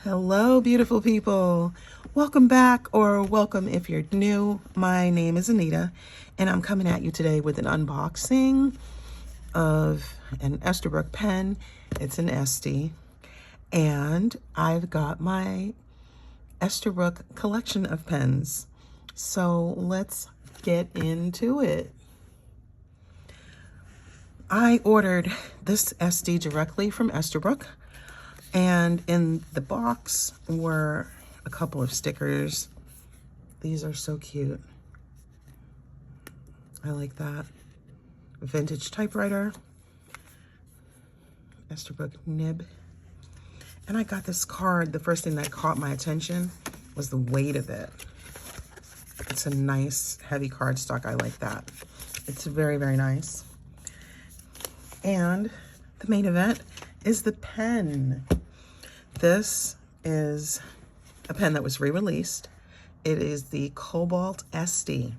Hello, beautiful people. Welcome back, or welcome if you're new. My name is Anita, and I'm coming at you today with an unboxing of an Esterbrook pen. It's an Estie, and I've got my Esterbrook collection of pens. So let's get into it. I ordered this Estie directly from Esterbrook. And in the box were a couple of stickers. These are so cute. I like that. Vintage typewriter. Esterbrook nib. And I got this card. The first thing that caught my attention was the weight of it. It's a nice, heavy cardstock. I like that. It's very, very nice. And the main event is the pen. This is a pen that was re-released. It is the Cobalt Estie.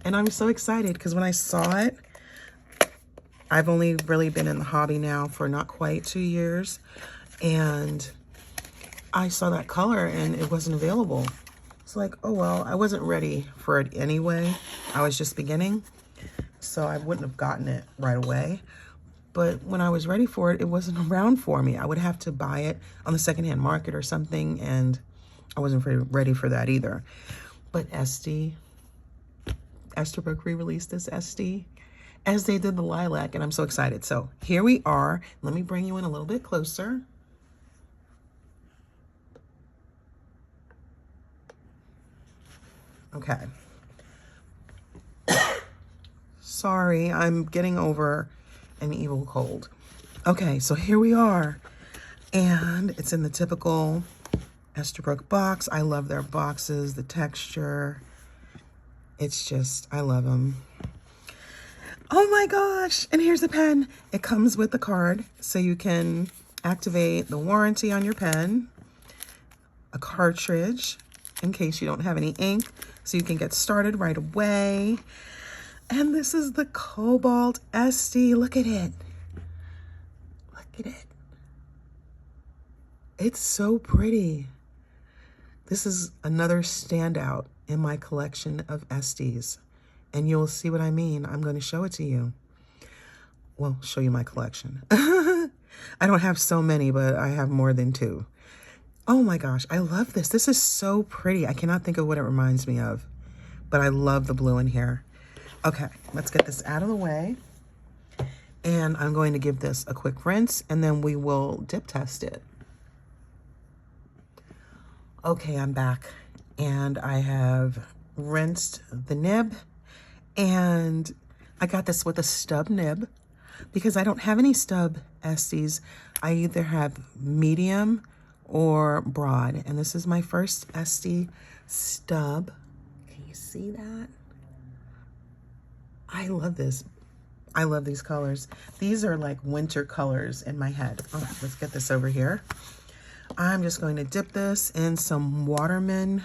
And I'm so excited because when I saw it, I've only really been in the hobby now for not quite 2 years. And I saw that color and it wasn't available. It's like, oh well, I wasn't ready for it anyway. I was just beginning, so I wouldn't have gotten it right away. But when I was ready for it, it wasn't around for me. I would have to buy it on the secondhand market or something, and I wasn't ready for that either. But Esterbrook re-released this Estie, as they did the Lilac, and I'm so excited. So here we are. Let me bring you in a little bit closer. Okay. Sorry, I'm getting over an evil cold. Okay, so here we are. And it's in the typical Esterbrook box. I love their boxes, the texture. It's just, I love them. Oh my gosh, and here's the pen. It comes with the card, so you can activate the warranty on your pen, a cartridge in case you don't have any ink, so you can get started right away. And this is the Cobalt Estie. Look at it. Look at it. It's so pretty. This is another standout in my collection of Esties. And you'll see what I mean. I'm going to show it to you. Well, show you my collection. I don't have so many, but I have more than 2. Oh my gosh, I love this. This is so pretty. I cannot think of what it reminds me of, but I love the blue in here. Okay, let's get this out of the way. And I'm going to give this a quick rinse, and then we will dip test it. Okay, I'm back. And I have rinsed the nib. And I got this with a stub nib because I don't have any stub Esties. I either have medium or broad. And this is my first Estie stub. Can you see that? I love this. I love these colors. These are like winter colors in my head. All right, let's get this over here. I'm just going to dip this in some Waterman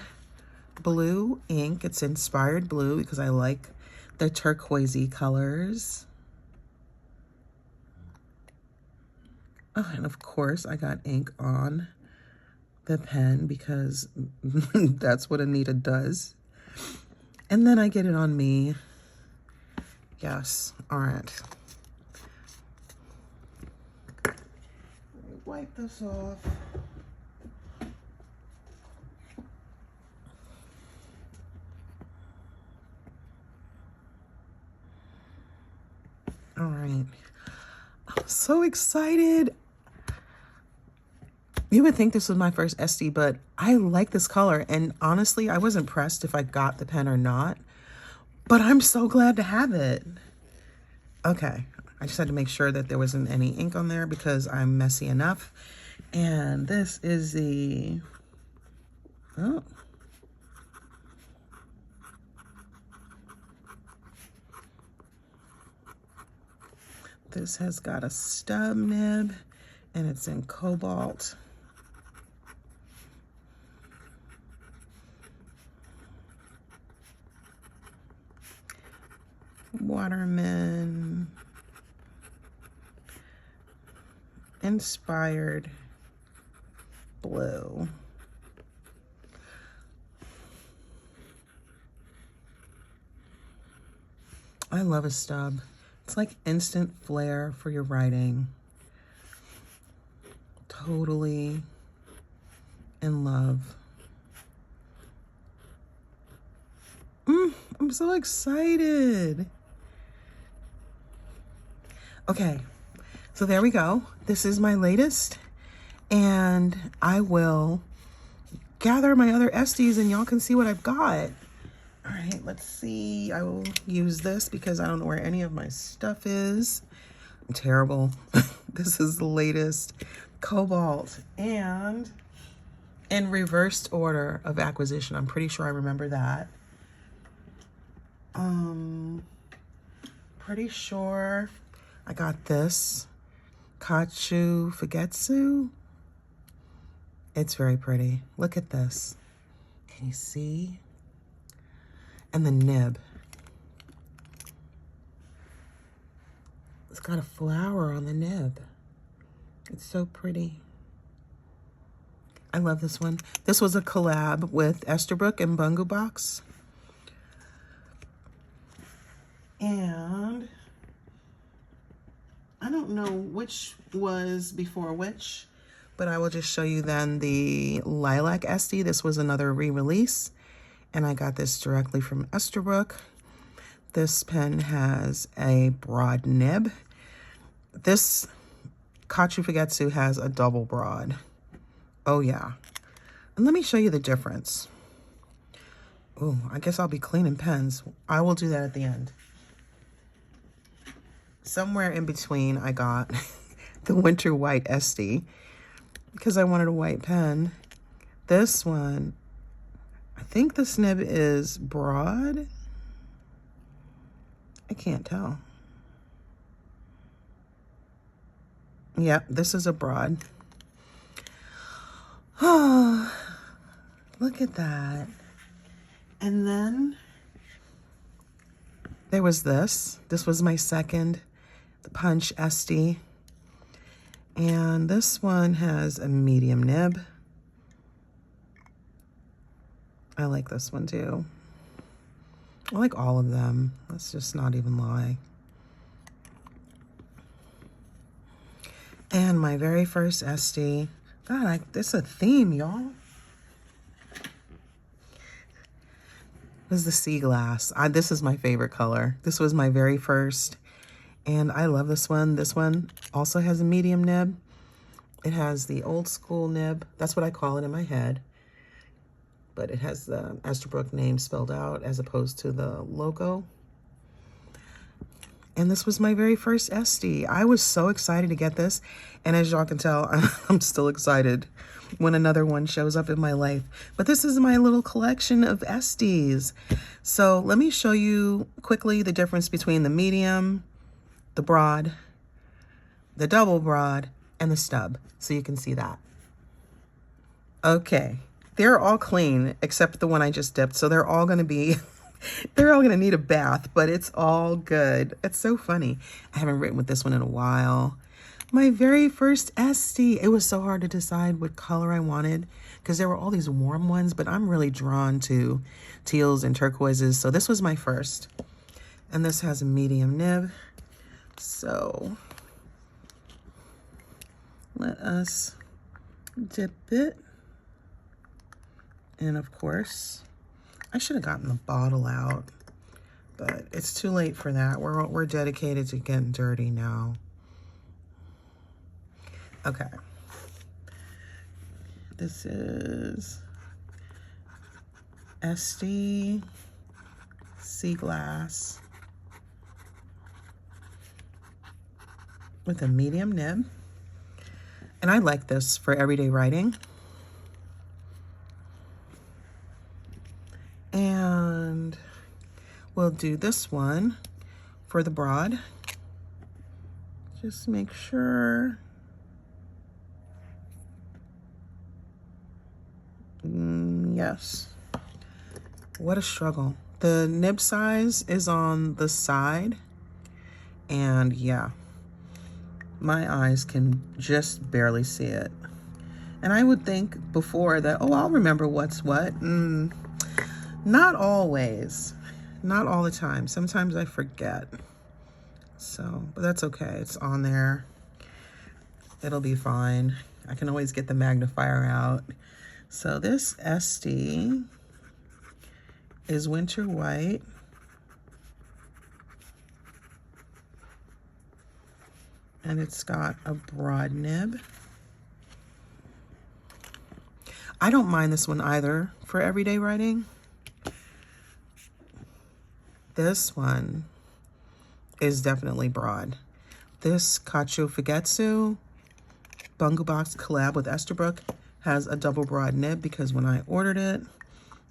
blue ink. It's inspired blue because I like the turquoisey colors. Oh, and of course I got ink on the pen because that's what Anita does. And then I get it on me. Yes, all right. Wipe this off. All right. I'm so excited. You would think this was my first Estie, but I like this color. And honestly, I wasn't pressed if I got the pen or not. But I'm so glad to have it. Okay, I just had to make sure that there wasn't any ink on there because I'm messy enough. And this is the, oh. This has got a stub nib and it's in cobalt. Waterman Inspired Blue. I love a stub. It's like instant flair for your writing. Totally in love. I'm so excited. Okay, so there we go. This is my latest, and I will gather my other Esties and y'all can see what I've got. All right, let's see. I will use this because I don't know where any of my stuff is. I'm terrible. This is the latest Cobalt, and in reversed order of acquisition. I'm pretty sure I remember that. Pretty sure I got this Kacho Fugetsu. It's very pretty. Look at this. Can you see? And the nib. It's got a flower on the nib. It's so pretty. I love this one. This was a collab with Esterbrook and Bungubox. And I don't know which was before which, but I will just show you then the Lilac Estie. This was another re-release, and I got this directly from Esterbrook. This pen has a broad nib. This Kacho Fugetsu has a double broad. Oh yeah. And let me show you the difference. Oh, I guess I'll be cleaning pens. I will do that at the end. Somewhere in between, I got the Winter White Estie because I wanted a white pen. This one, I think this nib is broad. I can't tell. Yep, this is a broad. Oh, look at that. And then there was this. This was my second, the Punch Estie. And this one has a medium nib. I like this one too. I like all of them. Let's just not even lie. And my very first Estie. God, this is a theme, y'all. This is the sea glass. This is my favorite color. This was my very first, and I love this one. This one also has a medium nib. It has the old school nib. That's what I call it in my head. But it has the Esterbrook name spelled out as opposed to the logo. And this was my very first Estie. I was so excited to get this. And as y'all can tell, I'm still excited when another one shows up in my life. But this is my little collection of Esties. So let me show you quickly the difference between the medium, the broad, the double broad, and the stub. So you can see that. Okay, they're all clean except the one I just dipped. So they're all gonna be, they're all gonna need a bath, but it's all good. It's so funny. I haven't written with this one in a while. My very first Estie. It was so hard to decide what color I wanted because there were all these warm ones, but I'm really drawn to teals and turquoises. So this was my first. And this has a medium nib. So let us dip it. And of course, I should have gotten the bottle out, but it's too late for that. We're dedicated to getting dirty now. Okay. This is Estie Sea Glass with a medium nib. And I like this for everyday writing. And we'll do this one for the broad. Just make sure. Yes. What a struggle. The nib size is on the side. And yeah, my eyes can just barely see it. And I would think before that, oh, I'll remember what's what. Not always. Not all the time. Sometimes I forget. So, but that's okay. It's on there. It'll be fine. I can always get the magnifier out. So this Estie is Winter White. And it's got a broad nib. I don't mind this one either for everyday writing. This one is definitely broad. This Kacho Fugetsu Bungubox collab with Esterbrook has a double broad nib because when I ordered it,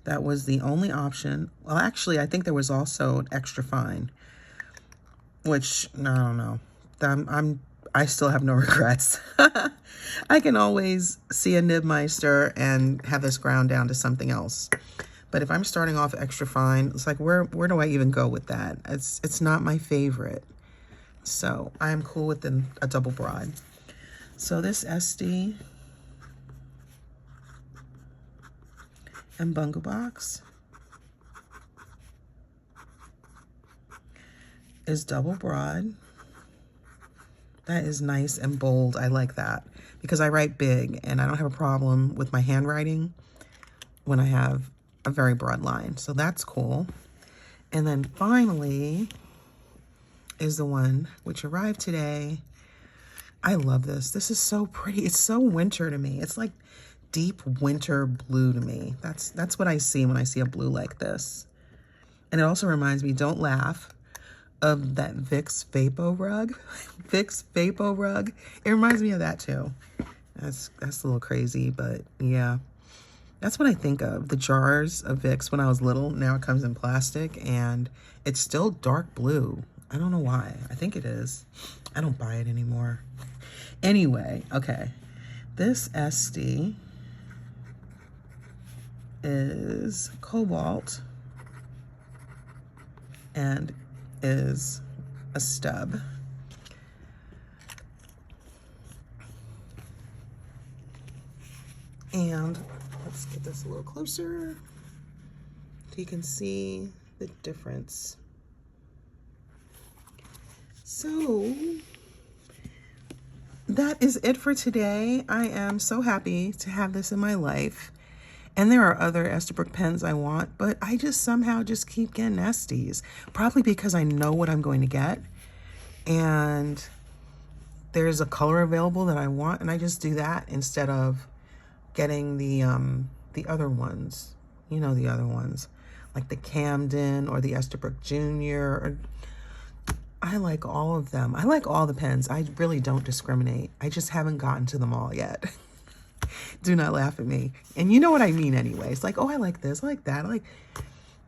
that was the only option. Well, actually, I think there was also an extra fine, which, I don't know. I still have no regrets. I can always see a Nibmeister and have this ground down to something else. But if I'm starting off extra fine, it's like, where do I even go with that? It's not my favorite. So I am cool with a double broad. So this Estie and Bungubox is double broad. That is nice and bold. I like that because I write big and I don't have a problem with my handwriting when I have a very broad line. So that's cool. And then finally is the one which arrived today. I love this. This is so pretty. It's so winter to me. It's like deep winter blue to me. That's what I see when I see a blue like this. And it also reminds me, don't laugh, of that Vicks Vapo Rug. Vicks Vapo Rug. It reminds me of that too. That's a little crazy, but yeah. That's what I think of. The jars of Vicks when I was little. Now it comes in plastic and it's still dark blue. I don't know why. I think it is. I don't buy it anymore. Anyway, okay. This Estie is Cobalt and is a stub. And let's get this a little closer so you can see the difference. So that is it for today. I am so happy to have this in my life. And there are other Esterbrook pens I want, but I just somehow just keep getting Esties. Probably because I know what I'm going to get. And there's a color available that I want, and I just do that instead of getting the other ones. You know, the other ones. Like the Camden or the Esterbrook Junior. I like all of them. I like all the pens. I really don't discriminate. I just haven't gotten to them all yet. Do not laugh at me. And you know what I mean anyway. It's like, oh, I like this, I like that. I like,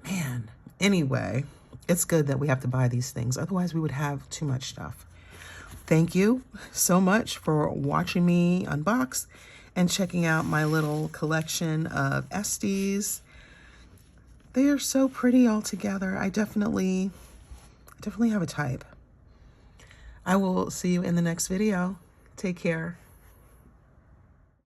man. Anyway, it's good that we have to buy these things. Otherwise, we would have too much stuff. Thank you so much for watching me unbox and checking out my little collection of Esties. They are so pretty all together. I definitely have a type. I will see you in the next video. Take care.